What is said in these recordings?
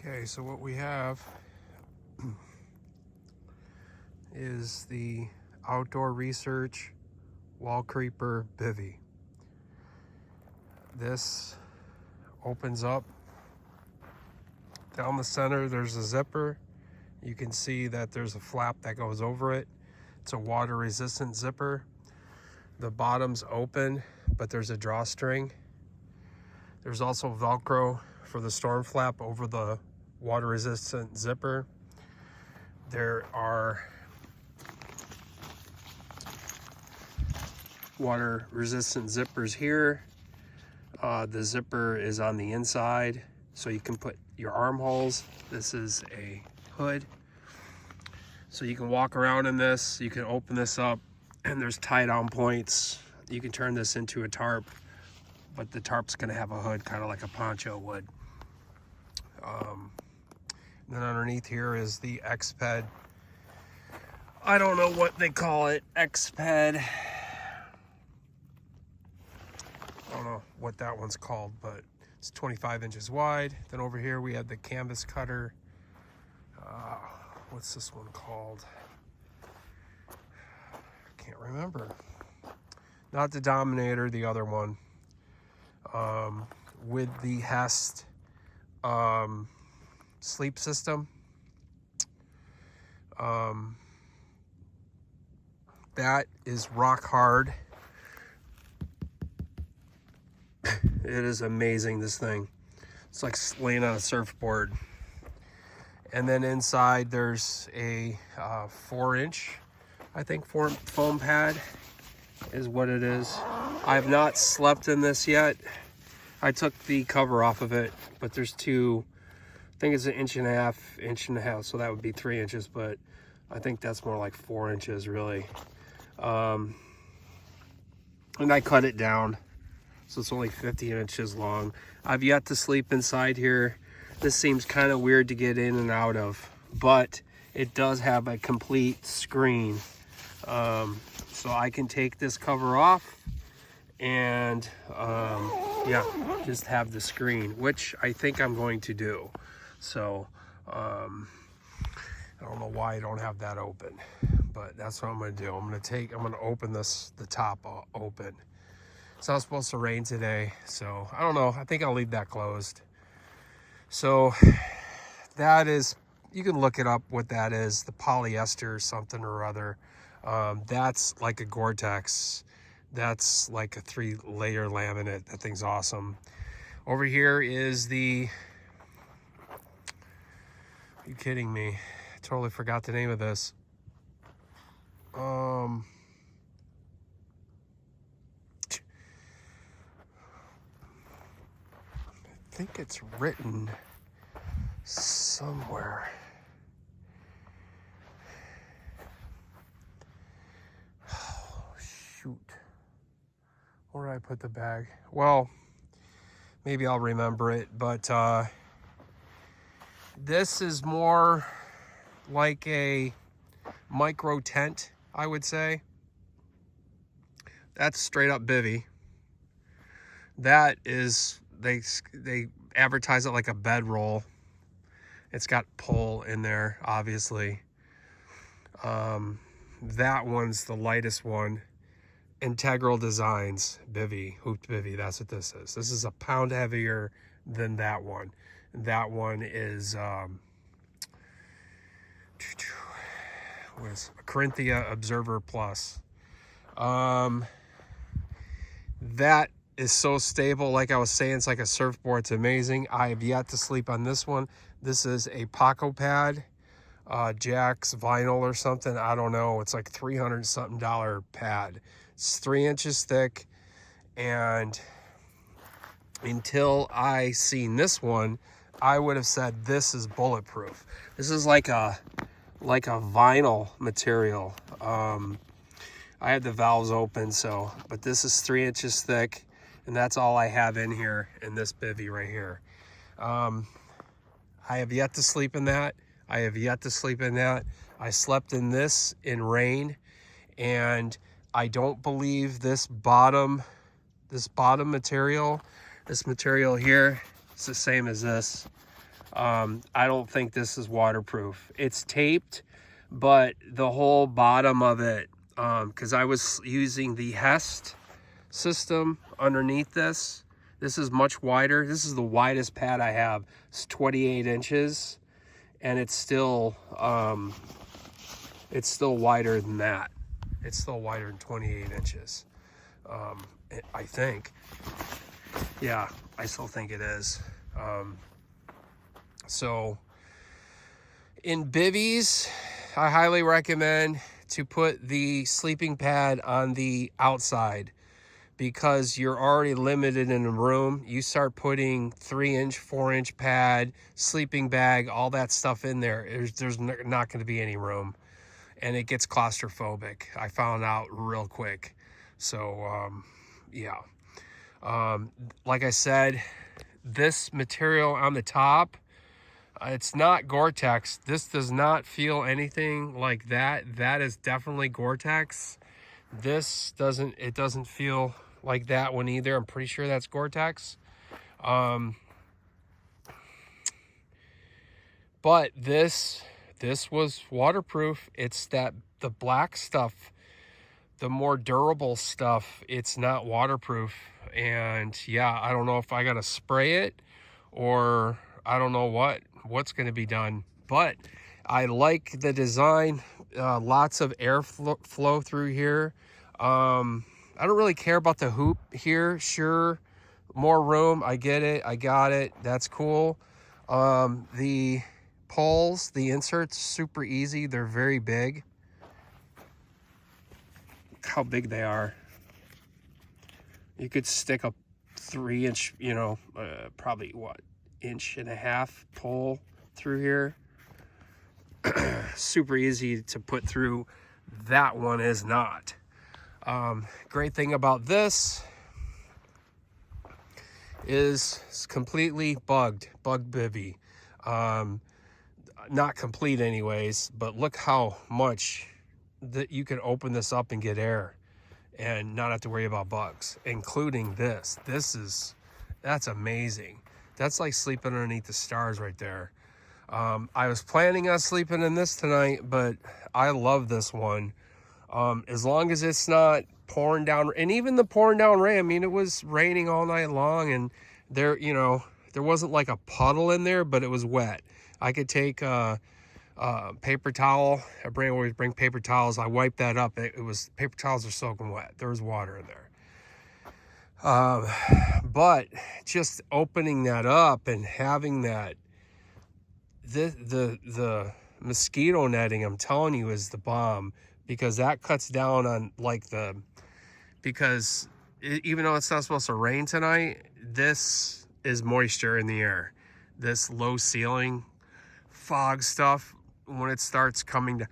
Okay, so what we have is the Outdoor Research Wall Creeper Bivy. This opens up down the center. There's a zipper. You can see that there's a flap that goes over it. It's a water resistant zipper. The bottom's open, but there's a drawstring. There's also Velcro for the storm flap over the water resistant zipper. There are water resistant zippers here. The zipper is on the inside, so you can put your armholes. This is a hood, so you can walk around in this. You can open this up, and there's tie down points. You can turn this into a tarp, but the tarp's gonna have a hood, kind of like a poncho would. Then underneath here is the X-Ped. I don't know what they call it, X-Ped. I don't know what that one's called, but it's 25 inches wide. Then over here we have the canvas cutter. What's this one called? Can't remember. Not the Dominator, the other one. With the Hest sleep system. That is rock hard. It is amazing, this thing. It's like laying on a surfboard. And then inside there's a 4-inch, I think, foam pad is what it is. I have not slept in this yet. I took the cover off of it, but there's two, I think it's an inch and a half, so that would be 3 inches, but I think that's more like 4 inches really. And I cut it down, so it's only 50 inches long. I've yet to sleep inside here. This seems kind of weird to get in and out of, but it does have a complete screen. So I can take this cover off and yeah, just have the screen, which I think I'm going to do. So I don't know why I don't have that open, but that's what I'm gonna do. I'm gonna open the top open. It's not supposed to rain today, so I don't know. I think I'll leave that closed. So that is, you can look it up what that is, the polyester something or other. That's like a Gore-Tex. That's like a 3-layer laminate. That thing's awesome. Over here is the, are you kidding me? I totally forgot the name of this. I think it's written somewhere. Oh, shoot. Where did I put the bag? Well, maybe I'll remember it, but this is more like a micro tent, I would say. That's straight up Bivy. That is, they advertise it like a bedroll. It's got pull in there, obviously. That one's the lightest one. Integral Designs Bivy, Hooped Bivy, that's what this is. This is a pound heavier than that one. That one is was Carinthia Observer Plus. That is so stable. Like I was saying, it's like a surfboard. It's amazing. I have yet to sleep on this one. This is a Paco pad, Jack's vinyl or something. I don't know. It's like $300 something pad. It's 3 inches thick, and until I seen this one, I would have said this is bulletproof. This is like a vinyl material. I had the valves open, so, but this is 3 inches thick, and that's all I have in here in this Bivy right here. I have yet to sleep in that. I slept in this in rain, and I don't believe this bottom material, this material here, it's the same as this. I don't think this is waterproof. It's taped, but the whole bottom of it, because I was using the Hest system underneath this. This is much wider. This is the widest pad I have. It's 28 inches, and it's still wider than that. It's still wider than 28 inches. I think. Yeah, I still think it is. So in Bivy's, I highly recommend to put the sleeping pad on the outside, because you're already limited in a room. You start putting 3-inch, 4-inch pad, sleeping bag, all that stuff in there, there's not going to be any room, and it gets claustrophobic. I found out real quick. So yeah, like I said, this material on the top, it's not Gore-Tex. This does not feel anything like that. That is definitely Gore-Tex. This doesn't feel like that one either. I'm pretty sure that's Gore-Tex. But this was waterproof. It's the black stuff, the more durable stuff, it's not waterproof. And yeah, I don't know if I gotta spray it, or I don't know what's going to be done, but I like the design. Lots of air flow through here. I don't really care about the hoop here. Sure, more room, I get it, I got it, that's cool. The poles, the inserts, super easy. They're very big. Look how big they are. You could stick a 3-inch, probably what, 1.5 inch pole through here. Super easy to put through. That one is not. Great thing about this is it's completely bugged Bivy. Not complete anyways, but look how much that you can open this up and get air and not have to worry about bugs, including this. That's amazing. That's like sleeping underneath the stars right there. I was planning on sleeping in this tonight, but I love this one. As long as it's not pouring down, and even the pouring down rain, I mean, it was raining all night long, and there wasn't like a puddle in there, but it was wet. I could take a paper towel. I always bring paper towels. I wiped that up. It was, paper towels are soaking wet. There was water in there. But just opening that up and having that, the mosquito netting, I'm telling you, is the bomb, because that cuts down on because even though it's not supposed to rain tonight, this is moisture in the air. This low ceiling fog stuff, when it starts coming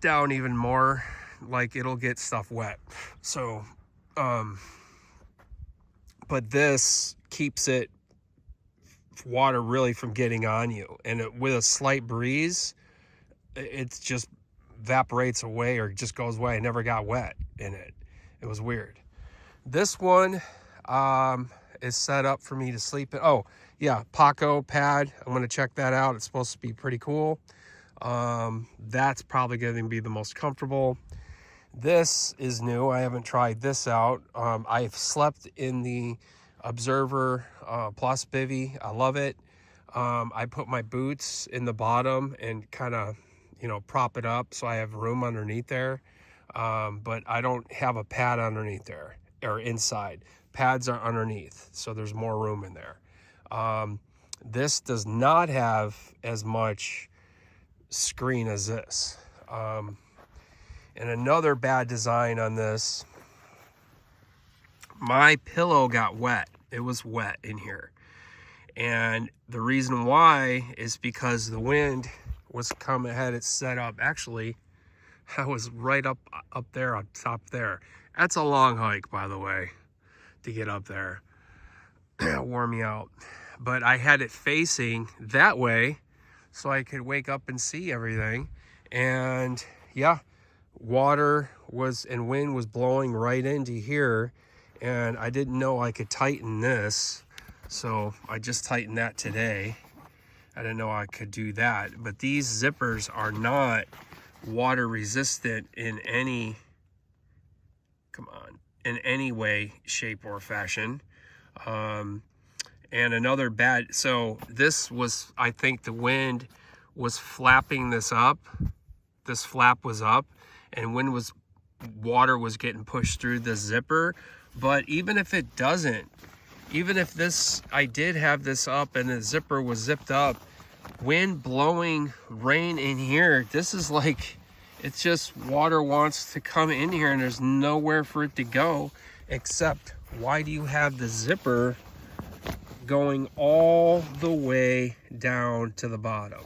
down even more, like, it'll get stuff wet. So, but this keeps water really from getting on you, and with a slight breeze, it just evaporates away or just goes away. I never got wet in it. It was weird. This one is set up for me to sleep in. Oh yeah, Paco pad, I'm going to check that out. It's supposed to be pretty cool. That's probably going to be the most comfortable. This is new. I haven't tried this out. I've slept in the Observer Plus Bivy. I love it. I put my boots in the bottom and kind of, prop it up so I have room underneath there. But I don't have a pad underneath there or inside. Pads are underneath, so there's more room in there. This does not have as much screen as this. And another bad design on this, my pillow got wet. It was wet in here. And the reason why is because the wind was coming, had it set up. Actually, I was right up there on top there. That's a long hike, by the way, to get up there. Wore me out. But I had it facing that way so I could wake up and see everything. And yeah, water and wind was blowing right into here, and I didn't know I could tighten this, so I just tightened that today. I didn't know I could do that. But these zippers are not water resistant in any, in any way, shape, or fashion. And another bad, so this was, I think the wind was flapping this up. This flap was up, and water was getting pushed through the zipper. But even if it doesn't, even if this, I did have this up and the zipper was zipped up, wind blowing, rain in here, this is like, it's just water wants to come in here and there's nowhere for it to go, except why do you have the zipper going all the way down to the bottom?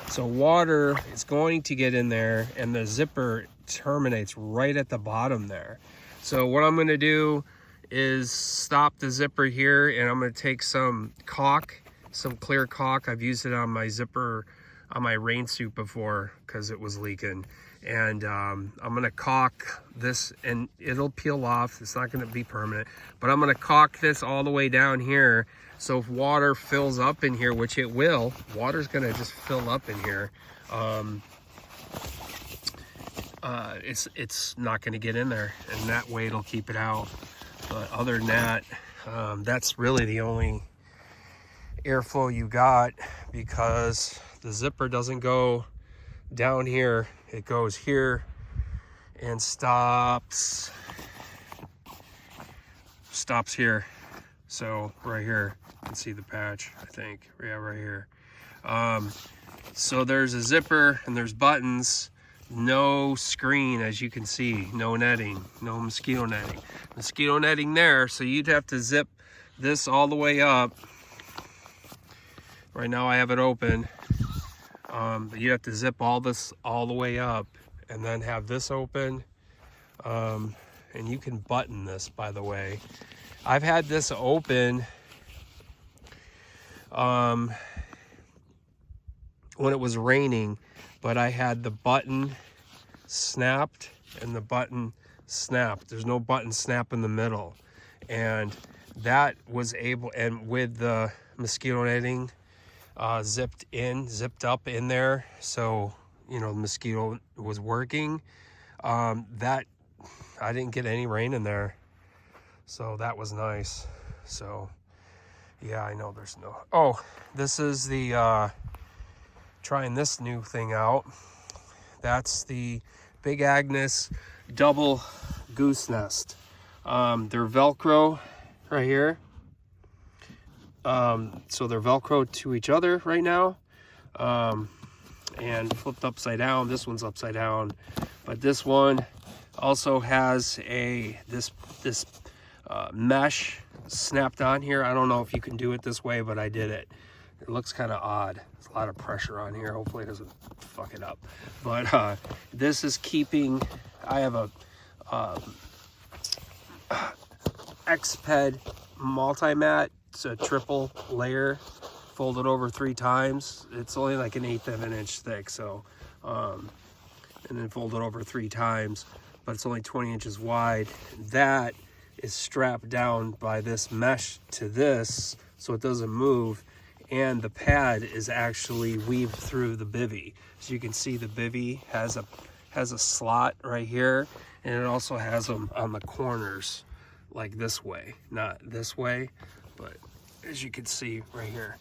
So water is going to get in there and the zipper terminates right at the bottom there. So what I'm going to do is stop the zipper here, and I'm going to take some caulk, some clear caulk. I've used it on my zipper on my rain suit before because it was leaking. And I'm going to caulk this, and it'll peel off. It's not going to be permanent, but I'm going to caulk this all the way down here. So if water fills up in here, which it will, water's going to just fill up in here. It's not going to get in there, and that way it'll keep it out. But other than that, that's really the only airflow you got, because the zipper doesn't go down here. It goes here and stops here. So right here, you can see the patch, I think. Yeah, right here. So there's a zipper and there's buttons. No screen, as you can see. No netting, no mosquito netting. Mosquito netting there, so you'd have to zip this all the way up. Right now I have it open. But you have to zip all this all the way up and then have this open. And you can button this, by the way. I've had this open when it was raining, but I had the button snapped and the button snapped. There's no button snap in the middle. And that was able, and with the mosquito netting zipped up in there, so you know the mosquito was working, that I didn't get any rain in there, so that was nice. So yeah, I know there's no, oh, this is the trying this new thing out. That's the Big Agnes double goose nest. They're Velcro right here. So they're Velcro to each other right now, and flipped upside down. This one's upside down, but this one also has this mesh snapped on here. I don't know if you can do it this way, but I did it. It looks kind of odd. There's a lot of pressure on here. Hopefully it doesn't fuck it up. But this is keeping, I have a X-Ped multi-mat. It's a triple layer, folded over 3 times. It's only like 1/8 of an inch thick, so and then folded over 3 times, but it's only 20 inches wide. That is strapped down by this mesh to this, so it doesn't move. And the pad is actually weaved through the bivy. So you can see the bivy has a slot right here, and it also has them on the corners, like this way, not this way, but as you can see right here,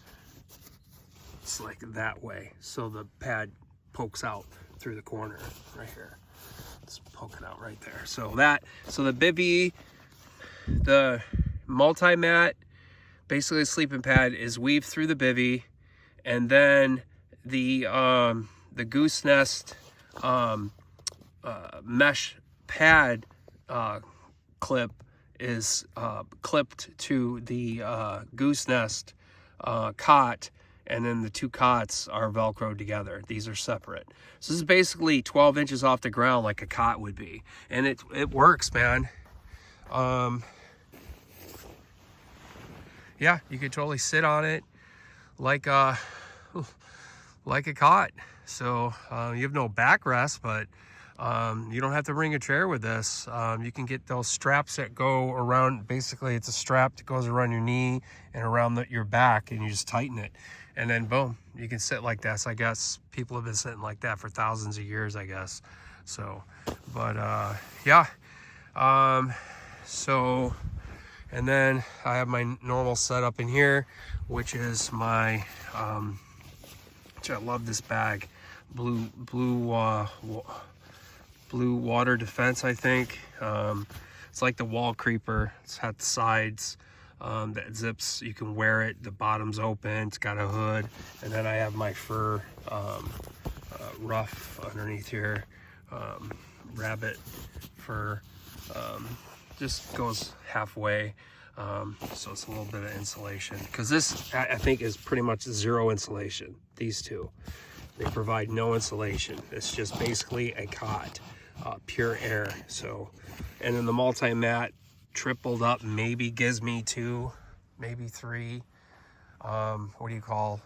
it's like that way. So the pad pokes out through the corner right here. It's poking out right there. So the bivy, the multi-mat, basically a sleeping pad, is weaved through the bivy, and then the goose nest mesh pad clip is clipped to the goose nest cot, and then the 2 cots are Velcroed together. These are separate. So this is basically 12 inches off the ground like a cot would be, and it works, man. Yeah, you could totally sit on it like a cot. So you have no backrest, but you don't have to bring a chair with this. You can get those straps that go around. Basically, it's a strap that goes around your knee and around your back, and you just tighten it. and then boom, you can sit like that. So I guess people have been sitting like that for thousands of years, I guess. So, but yeah. So, and then I have my normal setup in here, which is my, which I love this bag, blue water defense, I think. It's like the wall creeper. It's got the sides that zips. You can wear it. The bottom's open. It's got a hood. And then I have my fur ruff underneath here. Rabbit fur. Just goes halfway. So it's a little bit of insulation. Because this, I think, is pretty much zero insulation. These two. They provide no insulation. It's just basically a cot. Pure air. So, and then the multi-mat tripled up maybe gives me 2, maybe 3. What do you call?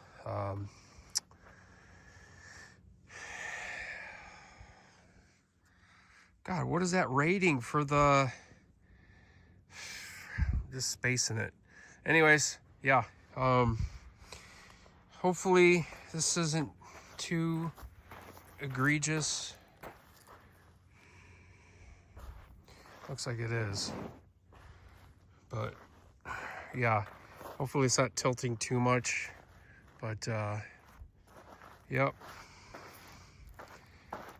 God, what is that rating for the? Just spacing it. Anyways, yeah. Hopefully this isn't too egregious. Looks like it is, but yeah, hopefully it's not tilting too much, but yep.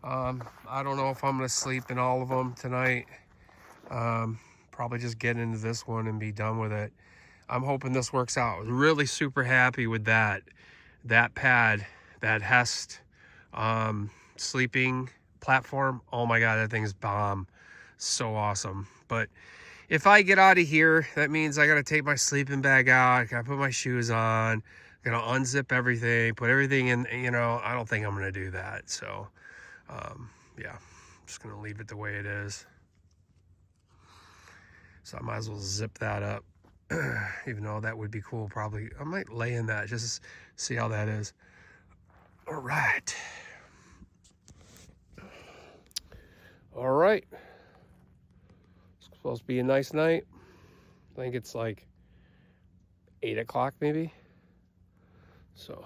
I don't know if I'm gonna sleep in all of them tonight. Probably just get into this one and be done with it. I'm hoping this works out. I was really super happy with that pad, that Hest sleeping platform. Oh my God, that thing's bomb. So awesome. But if I get out of here, that means I gotta take my sleeping bag out. I gotta put my shoes on. I gotta unzip everything, put everything in. You know, I don't think I'm gonna do that. So, yeah, I'm just gonna leave it the way it is. So I might as well zip that up, even though that would be cool. Probably I might lay in that just to see how that is. All right. All right. Supposed to be a nice night. I think it's like 8 o'clock maybe. So